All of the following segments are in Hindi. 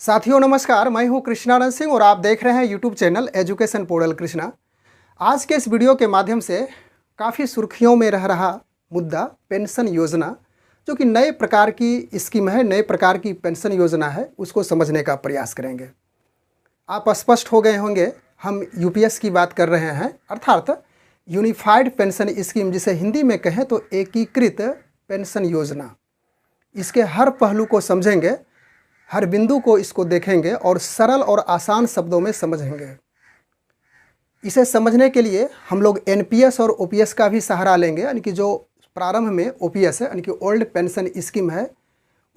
साथियों नमस्कार, मैं हूं कृष्णानंद सिंह और आप देख रहे हैं YouTube channel education portal Krishna. आज के इस वीडियो के माध्यम से काफ़ी सुर्खियों में रह रहा मुद्दा पेंशन योजना, जो कि नए प्रकार की स्कीम है, नए प्रकार की पेंशन योजना है, उसको समझने का प्रयास करेंगे। आप स्पष्ट हो गए होंगे, हम यूपीएस की बात कर रहे हैं, अर्थात यूनिफाइड पेंशन स्कीम, जिसे हिंदी में कहें तो एकीकृत पेंशन योजना। इसके हर पहलू को समझेंगे, हर बिंदु को इसको देखेंगे और सरल और आसान शब्दों में समझेंगे। इसे समझने के लिए हम लोग एनपीएस और ओपीएस का भी सहारा लेंगे, यानी कि जो प्रारंभ में ओपीएस है, यानी कि ओल्ड पेंशन स्कीम है,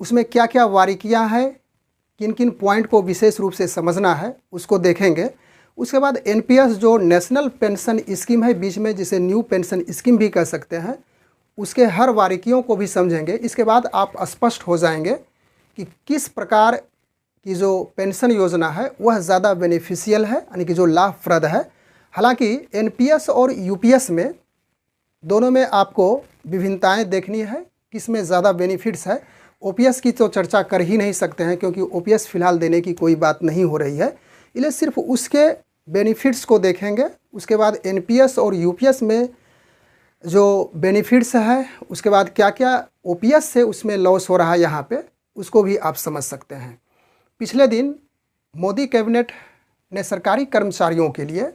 उसमें क्या क्या बारीकियां हैं, किन किन पॉइंट को विशेष रूप से समझना है, उसको देखेंगे। उसके बाद एनपीएस जो नेशनल पेंशन स्कीम है बीच में, जिसे न्यू पेंशन स्कीम भी कह सकते हैं, उसके हर बारीकियों को भी समझेंगे। इसके बाद आप स्पष्ट हो जाएंगे कि किस प्रकार की जो पेंशन योजना है वह ज़्यादा बेनिफिशियल है, यानी कि जो लाभप्रद है। हालांकि एनपीएस और यूपीएस में दोनों में आपको विभिन्नताएं देखनी है, किस में ज़्यादा बेनिफिट्स है। ओपीएस की तो चर्चा कर ही नहीं सकते हैं, क्योंकि ओपीएस फिलहाल देने की कोई बात नहीं हो रही है, इसलिए सिर्फ उसके बेनिफिट्स को देखेंगे। उसके बाद एनपीएस और यूपीएस में जो बेनिफिट्स है, उसके बाद क्या क्या ओपीएस से उसमें लॉस हो रहा है यहाँ पे, उसको भी आप समझ सकते हैं। पिछले दिन मोदी कैबिनेट ने सरकारी कर्मचारियों के लिए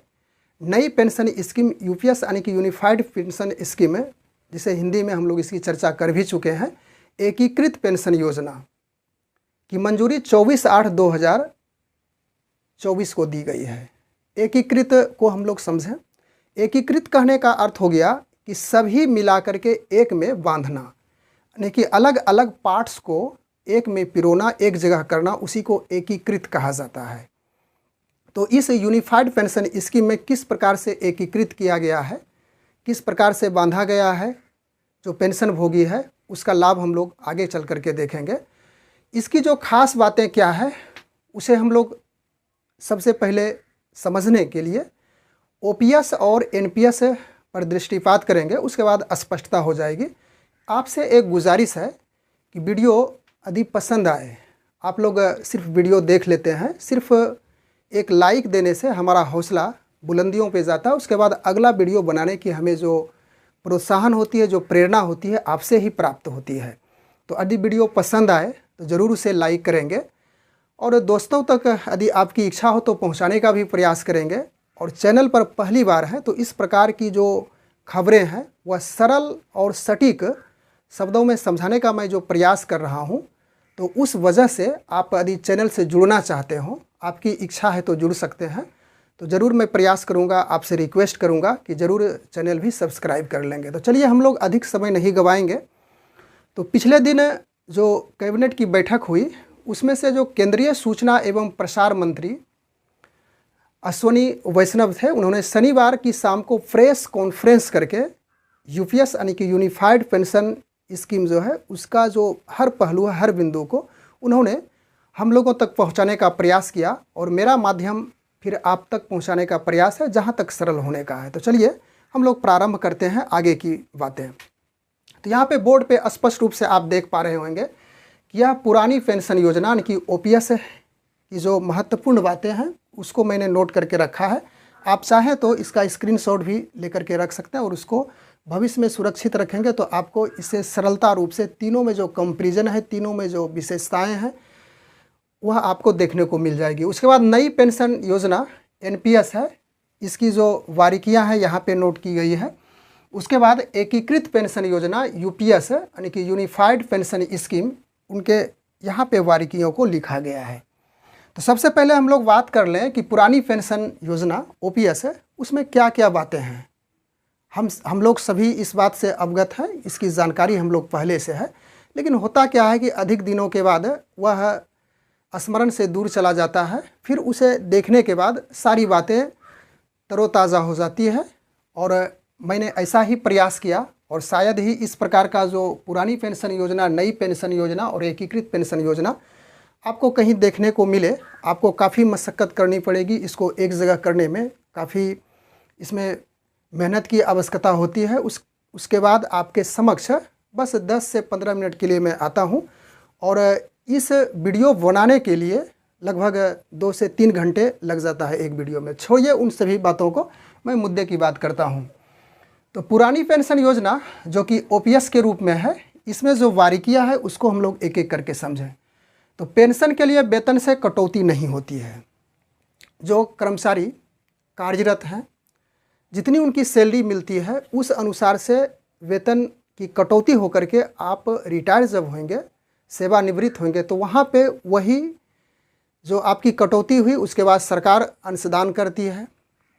नई पेंशन स्कीम यूपीएस, यानी कि यूनिफाइड पेंशन स्कीम है, जिसे हिंदी में हम लोग इसकी चर्चा कर भी चुके हैं, एकीकृत पेंशन योजना की मंजूरी 24/8/2024 को दी गई है। एकीकृत को हम लोग समझें। एकीकृत कहने का अर्थ हो गया कि सभी मिलाकर के एक में बांधना, यानी कि अलग अलग पार्ट्स को एक में पिरोना, एक जगह करना, उसी को एकीकृत कहा जाता है। तो इस यूनिफाइड पेंशन स्कीम में किस प्रकार से एकीकृत किया गया है, किस प्रकार से बांधा गया है, जो पेंशन भोगी है उसका लाभ हम लोग आगे चल करके देखेंगे। इसकी जो खास बातें क्या है, उसे हम लोग सबसे पहले समझने के लिए ओपीएस और एनपीएस पर दृष्टिपात करेंगे, उसके बाद स्पष्टता हो जाएगी। आपसे एक गुजारिश है कि वीडियो यदि पसंद आए, आप लोग सिर्फ वीडियो देख लेते हैं, सिर्फ एक लाइक देने से हमारा हौसला बुलंदियों पे जाता है। उसके बाद अगला वीडियो बनाने की हमें जो प्रोत्साहन होती है, जो प्रेरणा होती है, आपसे ही प्राप्त होती है। तो यदि वीडियो पसंद आए तो ज़रूर उसे लाइक करेंगे और दोस्तों तक यदि आपकी इच्छा हो तो पहुंचाने का भी प्रयास करेंगे। और चैनल पर पहली बार है तो इस प्रकार की जो खबरें हैं वह सरल और सटीक शब्दों में समझाने का मैं जो प्रयास कर रहा हूं, तो उस वजह से आप यदि चैनल से जुड़ना चाहते हो, आपकी इच्छा है तो जुड़ सकते हैं। तो ज़रूर मैं प्रयास करूंगा, आपसे रिक्वेस्ट करूंगा कि ज़रूर चैनल भी सब्सक्राइब कर लेंगे। तो चलिए, हम लोग अधिक समय नहीं गवाएंगे। तो पिछले दिन जो कैबिनेट की बैठक हुई, उसमें से जो केंद्रीय सूचना एवं प्रसार मंत्री अश्विनी वैष्णव थे, उन्होंने शनिवार की शाम को प्रेस कॉन्फ्रेंस करके यूपीएस, यानी कि यूनिफाइड पेंशन स्कीम जो है उसका जो हर पहलू है, हर बिंदु को उन्होंने हम लोगों तक पहुंचाने का प्रयास किया। और मेरा माध्यम फिर आप तक पहुंचाने का प्रयास है, जहां तक सरल होने का है। तो चलिए हम लोग प्रारंभ करते हैं आगे की बातें। तो यहाँ पे बोर्ड पे स्पष्ट रूप से आप देख पा रहे होंगे कि यह पुरानी पेंशन योजना, यानी कि ओपीएस की जो महत्वपूर्ण बातें हैं उसको मैंने नोट करके रखा है। आप चाहें तो इसका स्क्रीनशॉट भी लेकर के रख सकते हैं और उसको भविष्य में सुरक्षित रखेंगे तो आपको इसे सरलता रूप से तीनों में जो कंपैरिजन है, तीनों में जो विशेषताएं हैं, वह आपको देखने को मिल जाएगी। उसके बाद नई पेंशन योजना एनपीएस है, इसकी जो बारीकियां हैं यहाँ पे नोट की गई है। उसके बाद एकीकृत पेंशन योजना यूपीएस, यानी कि यूनिफाइड पेंशन स्कीम, उनके यहाँ पे बारीकियों को लिखा गया है। तो सबसे पहले हम लोग बात कर लें कि पुरानी पेंशन योजना ओपीएस है, उसमें क्या क्या बातें हैं। हम लोग सभी इस बात से अवगत हैं, इसकी जानकारी हम लोग पहले से है, लेकिन होता क्या है कि अधिक दिनों के बाद वह स्मरण से दूर चला जाता है, फिर उसे देखने के बाद सारी बातें तरोताज़ा हो जाती है। और मैंने ऐसा ही प्रयास किया और शायद ही इस प्रकार का जो पुरानी पेंशन योजना, नई पेंशन योजना और एकीकृत पेंशन योजना आपको कहीं देखने को मिले। आपको काफ़ी मशक्क़त करनी पड़ेगी इसको एक जगह करने में, काफ़ी इसमें मेहनत की आवश्यकता होती है। उसके बाद आपके समक्ष बस 10 से 15 मिनट के लिए मैं आता हूं और इस वीडियो बनाने के लिए लगभग 2 से 3 घंटे लग जाता है एक वीडियो में। छोड़िए उन सभी बातों को, मैं मुद्दे की बात करता हूँ। तो पुरानी पेंशन योजना जो कि ओपीएस के रूप में है, इसमें जो बारीकियाँ है उसको हम लोग एक एक करके समझें। तो पेंशन के लिए वेतन से कटौती नहीं होती है। जो कर्मचारी कार्यरत हैं, जितनी उनकी सैलरी मिलती है उस अनुसार से वेतन की कटौती होकर के आप रिटायर जब होंगे, सेवानिवृत्त होंगे, तो वहाँ पे वही जो आपकी कटौती हुई उसके बाद सरकार अंशदान करती है,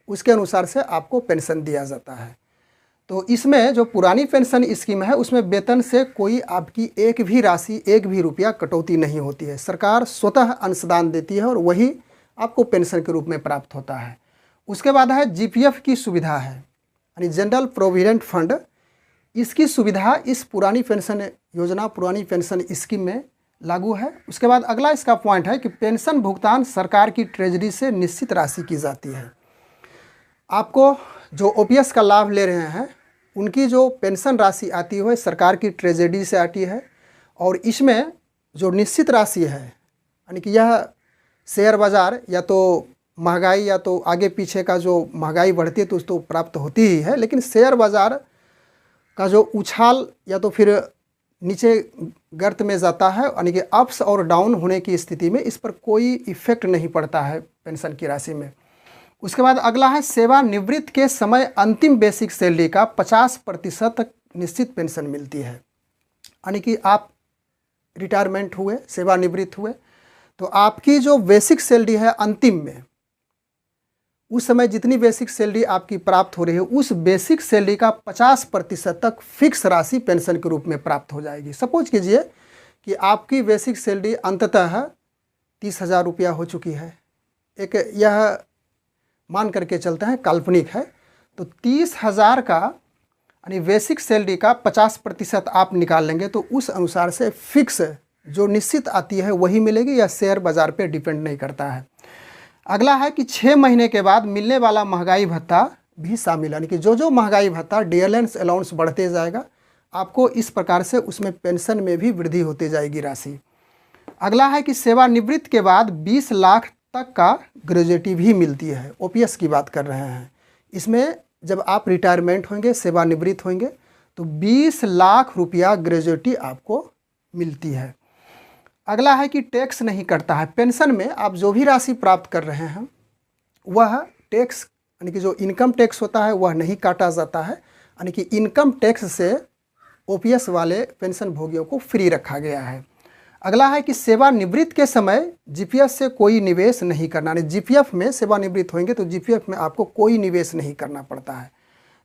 उसके अनुसार से आपको पेंशन दिया जाता है। तो इसमें जो पुरानी पेंशन स्कीम है उसमें वेतन से कोई आपकी एक भी राशि, एक भी रुपया कटौती नहीं होती है। सरकार स्वतः अंशदान देती है और वही आपको पेंशन के रूप में प्राप्त होता है। उसके बाद है जीपीएफ की सुविधा है, यानी जनरल प्रोविडेंट फंड। इसकी सुविधा इस पुरानी पेंशन योजना, पुरानी पेंशन स्कीम में लागू है। उसके बाद अगला इसका पॉइंट है कि पेंशन भुगतान सरकार की ट्रेजरी से निश्चित राशि की जाती है। आपको जो ओपीएस का लाभ ले रहे हैं उनकी जो पेंशन राशि आती है वह सरकार की ट्रेजरी से आती है, और इसमें जो निश्चित राशि है, यानी कि यह शेयर बाज़ार या तो महंगाई या तो आगे पीछे का जो महंगाई बढ़ती है तो प्राप्त होती ही है, लेकिन शेयर बाज़ार का जो उछाल या तो फिर नीचे गर्त में जाता है, यानी कि अप्स और डाउन होने की स्थिति में इस पर कोई इफ़ेक्ट नहीं पड़ता है पेंशन की राशि में। उसके बाद अगला है सेवानिवृत्त के समय अंतिम बेसिक सैलरी का 50% तक निश्चित पेंशन मिलती है। यानी कि आप रिटायरमेंट हुए, सेवानिवृत्त हुए, तो आपकी जो बेसिक सैलरी है अंतिम में, उस समय जितनी बेसिक सैलरी आपकी प्राप्त हो रही है उस बेसिक सैलरी का 50% तक फिक्स राशि पेंशन के रूप में प्राप्त हो जाएगी। सपोज कीजिए कि आपकी बेसिक सैलरी अंततः 30,000 रुपया हो चुकी है। एक यह मान करके चलते हैं, काल्पनिक है, तो 30,000 का यानी बेसिक सैलरी का 50% आप निकाल लेंगे तो उस अनुसार से फिक्स जो निश्चित आती है वही मिलेगी, या शेयर बाज़ार पे डिपेंड नहीं करता है। अगला है कि 6 महीने के बाद मिलने वाला महंगाई भत्ता भी शामिल, यानी कि जो महंगाई भत्ता डियरलेंस अलाउंस बढ़ते जाएगा, आपको इस प्रकार से उसमें पेंशन में भी वृद्धि होती जाएगी राशि। अगला है कि सेवानिवृत्त के बाद 20 लाख तक का ग्रेजुएटी भी मिलती है। ओपीएस की बात कर रहे हैं। इसमें जब आप रिटायरमेंट होंगे, सेवानिवृत्त होंगे, तो 20 लाख रुपया ग्रेजुएटी आपको मिलती है। अगला है कि टैक्स नहीं करता है। पेंशन में आप जो भी राशि प्राप्त कर रहे हैं वह टैक्स, यानी कि जो इनकम टैक्स होता है वह नहीं काटा जाता है, यानी कि इनकम टैक्स से ओपीएस वाले पेंशन भोगियों को फ्री रखा गया है। अगला है कि सेवानिवृत्त के समय जीपीएफ से कोई निवेश नहीं करना, यानी जीपीएफ में सेवानिवृत्त होंगे तो जीपीएफ में आपको कोई निवेश नहीं करना पड़ता है।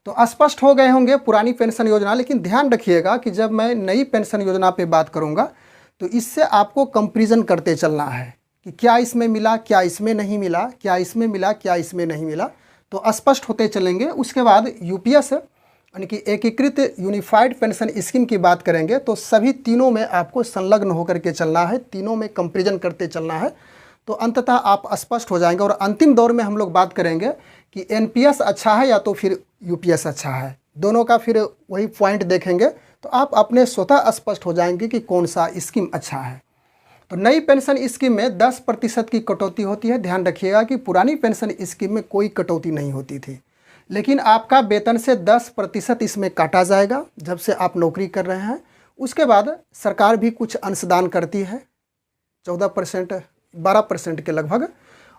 तो स्पष्ट हो गए होंगे पुरानी पेंशन योजना। लेकिन ध्यान रखिएगा कि जब मैं नई पेंशन योजना पे बात करूंगा तो इससे आपको कंपैरिजन करते चलना है कि क्या इसमें मिला, क्या इसमें नहीं मिला, क्या इसमें मिला, क्या इसमें नहीं मिला, तो स्पष्ट होते चलेंगे। उसके बाद यूपीएस यानी कि एकीकृत यूनिफाइड पेंशन स्कीम की बात करेंगे तो सभी तीनों में आपको संलग्न होकर के चलना है, तीनों में कंपैरिजन करते चलना है, तो अंततः आप स्पष्ट हो जाएंगे। और अंतिम दौर में हम लोग बात करेंगे कि एनपीएस अच्छा है या तो फिर यूपीएस अच्छा है, दोनों का फिर वही पॉइंट देखेंगे तो आप अपने स्वतः स्पष्ट हो जाएंगे कि कौन सा स्कीम अच्छा है। तो नई पेंशन स्कीम में 10% की कटौती होती है। ध्यान रखिएगा कि पुरानी पेंशन स्कीम में कोई कटौती नहीं होती थी, लेकिन आपका वेतन से 10% इसमें काटा जाएगा जब से आप नौकरी कर रहे हैं। उसके बाद सरकार भी कुछ अंशदान करती है 14%, 12% के लगभग,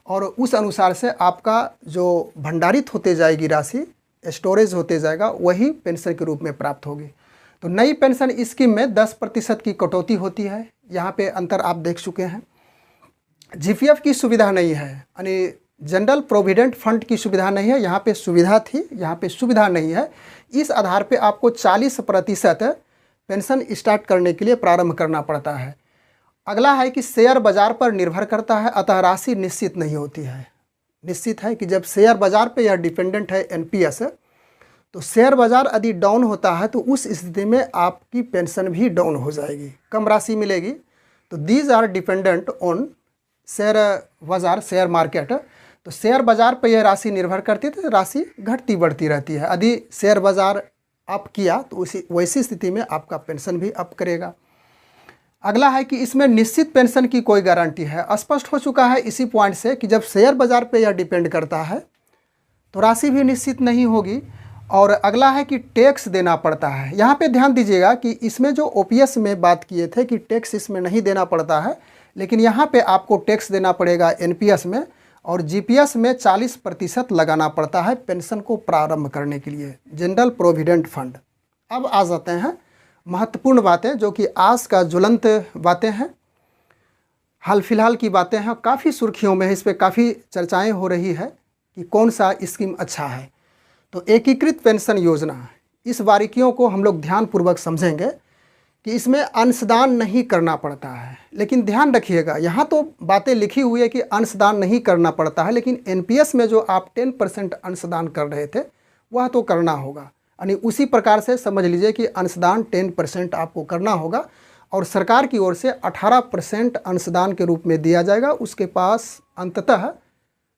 और उस अनुसार से आपका जो भंडारित होते जाएगी राशि, स्टोरेज होते जाएगा, वही पेंशन के रूप में प्राप्त होगी। तो नई पेंशन स्कीम में 10% की कटौती होती है। यहाँ पे अंतर आप देख चुके हैं। जीपीएफ की सुविधा नहीं है, यानी जनरल प्रोविडेंट फंड की सुविधा नहीं है। यहाँ पे सुविधा थी, यहाँ पे सुविधा नहीं है। इस आधार पे आपको 40% पेंशन स्टार्ट करने के लिए प्रारंभ करना पड़ता है। अगला है कि शेयर बाज़ार पर निर्भर करता है, अतः राशि निश्चित नहीं होती है। निश्चित है कि जब शेयर बाज़ार पे यह डिपेंडेंट है एनपीएस, तो शेयर बाज़ार यदि डाउन होता है तो उस स्थिति में आपकी पेंशन भी डाउन हो जाएगी, कम राशि मिलेगी। तो these are dependent on share बाज़ार, शेयर मार्केट। तो शेयर बाज़ार पर यह राशि निर्भर करती है, तो राशि घटती बढ़ती रहती है। यदि शेयर बाज़ार अप किया तो उसी वैसी स्थिति में आपका पेंशन भी अप करेगा। अगला है कि इसमें निश्चित पेंशन की कोई गारंटी है। स्पष्ट हो चुका है इसी पॉइंट से कि जब शेयर बाज़ार पे यह डिपेंड करता है तो राशि भी निश्चित नहीं होगी। और अगला है कि टैक्स देना पड़ता है। यहाँ पे ध्यान दीजिएगा कि इसमें जो ओपीएस में बात किए थे कि टैक्स इसमें नहीं देना पड़ता है, लेकिन यहाँ पे आपको टैक्स देना पड़ेगा एनपीएस में, और जीपीएस में 40% लगाना पड़ता है पेंशन को प्रारंभ करने के लिए, जनरल प्रोविडेंट फंड। अब आ जाते हैं महत्वपूर्ण बातें जो कि आज का ज्वलंत बातें हैं, हाल फिलहाल की बातें हैं, काफ़ी सुर्खियों में है, इस पर काफ़ी चर्चाएं हो रही है कि कौन सा स्कीम अच्छा है। तो एकीकृत पेंशन योजना, इस बारीकियों को हम लोग ध्यानपूर्वक समझेंगे कि इसमें अंशदान नहीं करना पड़ता है। लेकिन ध्यान रखिएगा, यहाँ तो बातें लिखी हुई है कि अंशदान नहीं करना पड़ता है, लेकिन एनपीएस में जो आप 10% अंशदान कर रहे थे वह तो करना होगा। यानी उसी प्रकार से समझ लीजिए कि अंशदान 10% आपको करना होगा और सरकार की ओर से 18% अंशदान के रूप में दिया जाएगा, उसके पास अंततः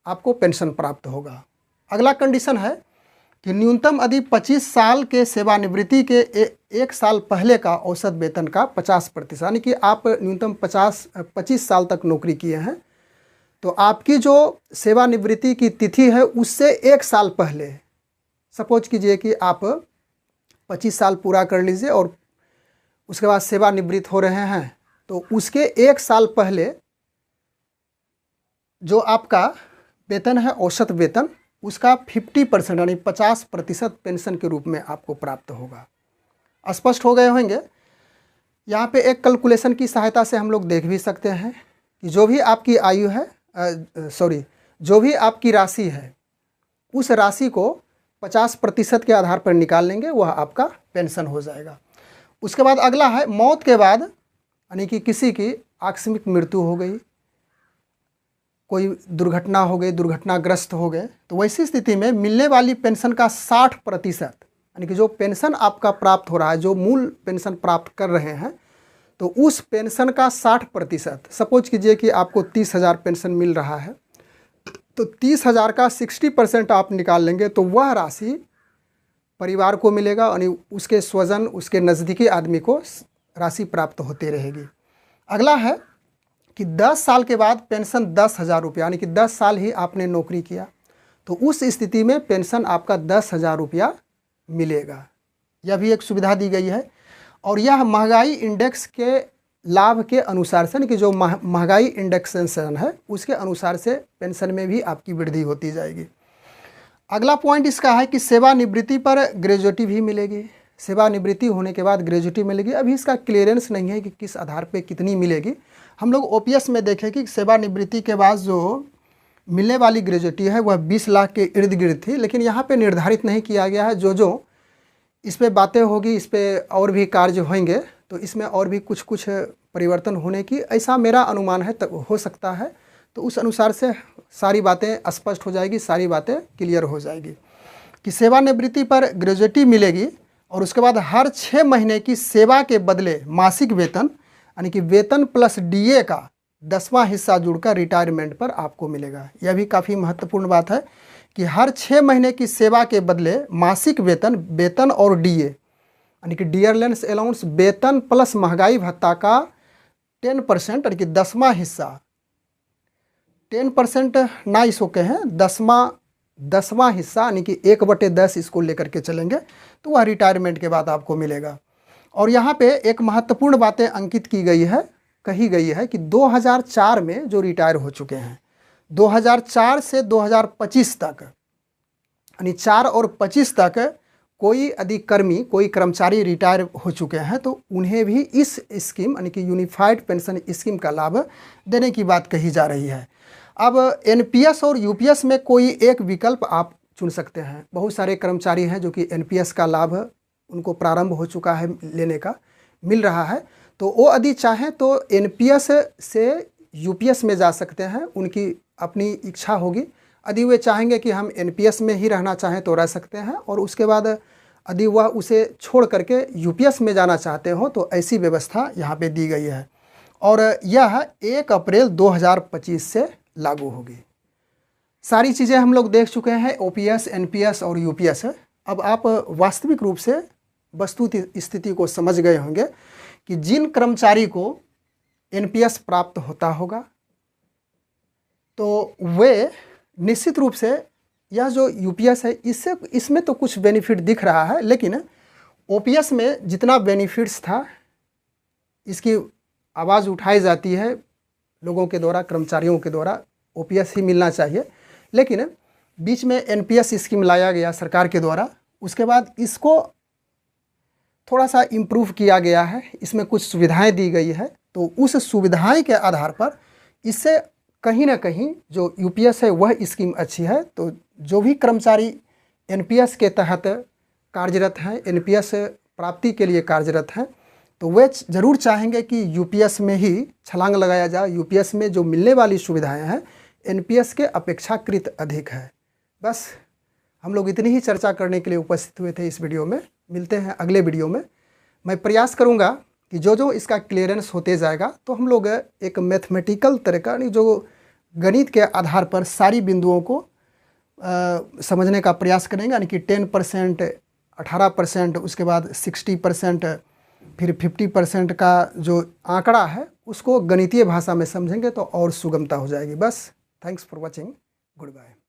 आपको पेंशन प्राप्त होगा। अगला कंडीशन है कि न्यूनतम यदि 25 साल के सेवानिवृत्ति के एक साल पहले का औसत वेतन का 50%, यानी कि आप न्यूनतम 25 साल तक नौकरी किए हैं तो आपकी जो सेवानिवृत्ति की तिथि है उससे एक साल पहले, सपोज कीजिए कि आप 25 साल पूरा कर लीजिए और उसके बाद सेवानिवृत्त हो रहे हैं, तो उसके एक साल पहले जो आपका वेतन है औसत वेतन, उसका 50% यानी 50% पेंशन के रूप में आपको प्राप्त होगा। स्पष्ट हो गए होंगे। यहाँ पे एक कैलकुलेशन की सहायता से हम लोग देख भी सकते हैं कि जो भी आपकी आयु है जो भी आपकी राशि है उस राशि को 50% के आधार पर निकाल लेंगे, वह आपका पेंशन हो जाएगा। उसके बाद अगला है मौत के बाद, यानी कि किसी की आकस्मिक मृत्यु हो गई, कोई दुर्घटना हो गई, दुर्घटनाग्रस्त हो गए, तो वैसी स्थिति में मिलने वाली पेंशन का 60%, यानी कि जो पेंशन आपका प्राप्त हो रहा है, जो मूल पेंशन प्राप्त कर रहे हैं, तो उस पेंशन का 60%, सपोज कीजिए कि आपको 30,000 पेंशन मिल रहा है तो 30,000 का 60% आप निकाल लेंगे तो वह राशि परिवार को मिलेगा, यानी उसके स्वजन, उसके नज़दीकी आदमी को राशि प्राप्त होती रहेगी। अगला है कि 10 साल के बाद पेंशन 10,000 रुपया, यानी कि 10 साल ही आपने नौकरी किया तो उस स्थिति में पेंशन आपका 10,000 रुपया मिलेगा। यह भी एक सुविधा दी गई है और यह महंगाई इंडेक्स के लाभ के अनुसार से, कि जो महंगाई इंडेक्सेशन है उसके अनुसार से पेंशन में भी आपकी वृद्धि होती जाएगी। अगला पॉइंट इसका है कि सेवानिवृत्ति पर ग्रेजुएटी भी मिलेगी। सेवानिवृत्ति होने के बाद ग्रेजुएटी मिलेगी। अभी इसका क्लियरेंस नहीं है कि किस आधार पे कितनी मिलेगी। हम लोग ओपीएस में देखें कि सेवानिवृत्ति के बाद जो मिलने वाली ग्रेजुएटी है वह 20 लाख के इर्द गिर्द थी, लेकिन यहाँ पे निर्धारित नहीं किया गया है। जो इस पर बातें होगी, इस पर और भी कार्य होंगे तो इसमें और भी कुछ परिवर्तन होने की ऐसा मेरा अनुमान है, हो सकता है। तो उस अनुसार से सारी बातें स्पष्ट हो जाएगी, सारी बातें क्लियर हो जाएगी कि सेवानिवृत्ति पर ग्रेजुएटी मिलेगी और उसके बाद हर 6 महीने की सेवा के बदले मासिक वेतन, यानी कि वेतन प्लस डीए का 10वां हिस्सा जुड़कर रिटायरमेंट पर आपको मिलेगा। यह भी काफ़ी महत्वपूर्ण बात है कि हर 6 महीने की सेवा के बदले मासिक वेतन और डीए, यानी कि डियरलेंस अलाउंस, वेतन प्लस महंगाई भत्ता का 10%, यानी कि 10वां हिस्सा, 10% ना इसको कहें, 10वां हिस्सा, यानी कि 1/10 इसको लेकर के चलेंगे तो वह रिटायरमेंट के बाद आपको मिलेगा। और यहाँ पे एक महत्वपूर्ण बातें अंकित की गई है, कही गई है कि 2004 में जो रिटायर हो चुके हैं, 2004 से 2025 तक, यानी 4 और 25 तक कोई अधिकर्मी, कोई कर्मचारी रिटायर हो चुके हैं तो उन्हें भी इस स्कीम, यानी कि यूनिफाइड पेंशन स्कीम का लाभ देने की बात कही जा रही है। अब एनपीएस और यूपीएस में कोई एक विकल्प आप चुन सकते हैं। बहुत सारे कर्मचारी हैं जो कि एनपीएस का लाभ उनको प्रारंभ हो चुका है, लेने का मिल रहा है, तो वो यदि चाहें तो एनपीएस से यूपीएस में जा सकते हैं, उनकी अपनी इच्छा होगी। यदि वे चाहेंगे कि हम एनपीएस में ही रहना चाहें तो रह सकते हैं, और उसके बाद यदि वह उसे छोड़ करके यूपीएस में जाना चाहते हो तो ऐसी व्यवस्था यहाँ पे दी गई है और यह 1 अप्रैल 2025 से लागू होगी। सारी चीज़ें हम लोग देख चुके हैं, ओपीएस, एनपीएस और यूपीएस। अब आप वास्तविक रूप से वस्तु स्थिति को समझ गए होंगे कि जिन कर्मचारी को एनपीएस प्राप्त होता होगा, तो वे निश्चित रूप से यह जो यूपीएस है इसमें तो कुछ बेनिफिट दिख रहा है, लेकिन ओपीएस में जितना बेनिफिट्स था इसकी आवाज़ उठाई जाती है लोगों के द्वारा, कर्मचारियों के द्वारा ओपीएस ही मिलना चाहिए, लेकिन बीच में एनपीएस स्कीम लाया गया सरकार के द्वारा। उसके बाद इसको थोड़ा सा इम्प्रूव किया गया है, इसमें कुछ सुविधाएं दी गई है, तो उस सुविधाएं के आधार पर इससे कहीं ना कहीं जो यूपीएस है वह स्कीम अच्छी है। तो जो भी कर्मचारी एनपीएस के तहत कार्यरत हैं, एनपीएस प्राप्ति के लिए कार्यरत हैं, तो वे ज़रूर चाहेंगे कि यूपीएस में ही छलांग लगाया जाए। यूपीएस में जो मिलने वाली सुविधाएं हैं एनपीएस के अपेक्षाकृत अधिक है। बस हम लोग इतनी ही चर्चा करने के लिए उपस्थित हुए थे इस वीडियो में। मिलते हैं अगले वीडियो में। मैं प्रयास करूंगा कि जो जो इसका क्लियरेंस होते जाएगा तो हम लोग एक मैथमेटिकल तरह का, जो गणित के आधार पर सारी बिंदुओं को समझने का प्रयास करेंगे, यानी कि 10%, 18%, उसके बाद 60%, फिर 50% का जो आंकड़ा है उसको गणितीय भाषा में समझेंगे तो और सुगमता हो जाएगी। बस thanks for watching, good bye.